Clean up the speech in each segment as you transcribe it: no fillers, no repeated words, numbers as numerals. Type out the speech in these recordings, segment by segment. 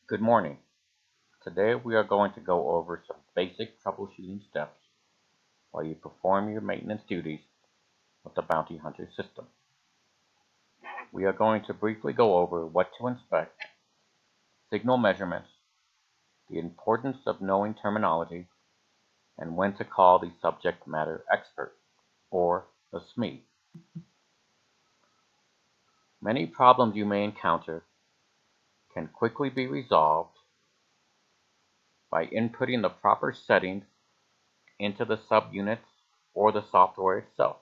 Good morning. Today we are going to go over some basic troubleshooting steps while you perform your maintenance duties with the Bounty Hunter system. We are going to briefly go over what to inspect, signal measurements, the importance of knowing terminology, and when to call the subject matter expert, or the SME. Many problems you may encounter can quickly be resolved by inputting the proper settings into the subunits or the software itself.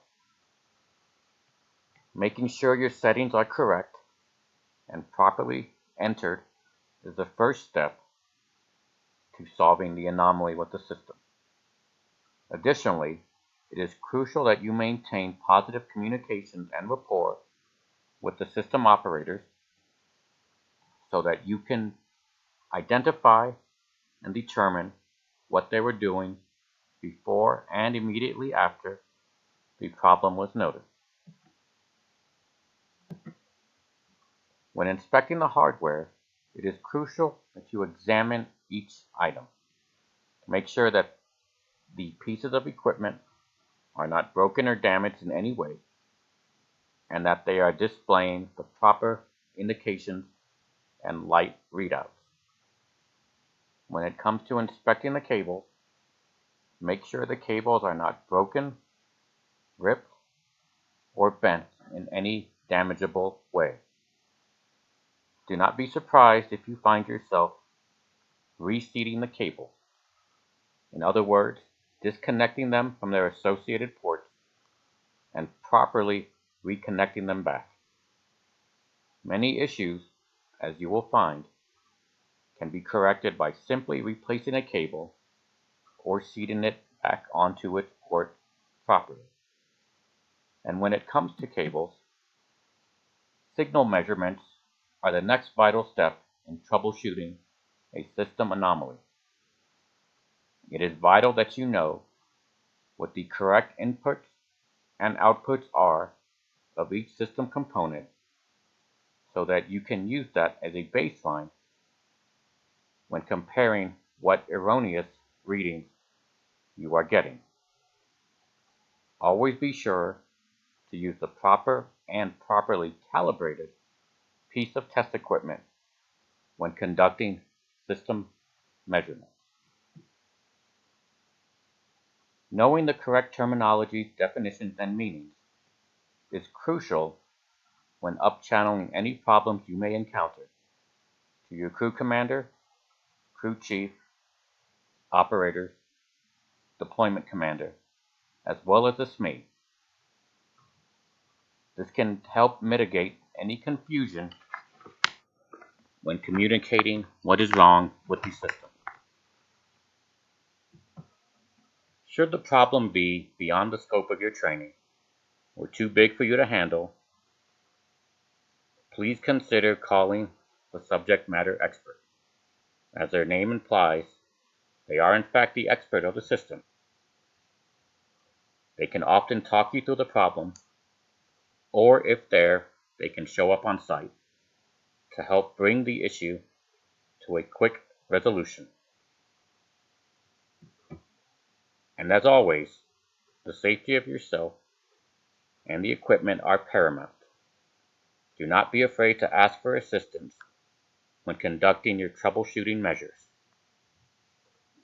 Making sure your settings are correct and properly entered is the first step to solving the anomaly with the system. Additionally, it is crucial that you maintain positive communications and rapport with the system operators so that you can identify and determine what they were doing before and immediately after the problem was noted. When inspecting the hardware, it is crucial that you examine each item. Make sure that the pieces of equipment are not broken or damaged in any way, and that they are displaying the proper indications and light readouts. When it comes to inspecting the cables, make sure the cables are not broken, ripped, or bent in any damageable way. Do not be surprised if you find yourself reseating the cables. In other words, disconnecting them from their associated ports and properly reconnecting them back. Many issues, as you will find, can be corrected by simply replacing a cable or seating it back onto its port properly. And when it comes to cables, signal measurements are the next vital step in troubleshooting a system anomaly. It is vital that you know what the correct inputs and outputs are of each system component so that you can use that as a baseline when comparing what erroneous readings you are getting. Always be sure to use the proper and properly calibrated piece of test equipment when conducting system measurements. Knowing the correct terminologies, definitions, and meanings is crucial when up-channeling any problems you may encounter to your crew commander, crew chief, operators, deployment commander, as well as the SME. This can help mitigate any confusion when communicating what is wrong with the system. Should the problem be beyond the scope of your training or too big for you to handle, please consider calling the subject matter expert. As their name implies, they are in fact the expert of the system. They can often talk you through the problem, or if there, they can show up on site to help bring the issue to a quick resolution. And as always, the safety of yourself and the equipment are paramount. Do not be afraid to ask for assistance when conducting your troubleshooting measures.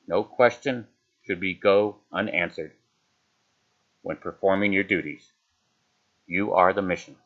No question should go unanswered when performing your duties. You are the mission.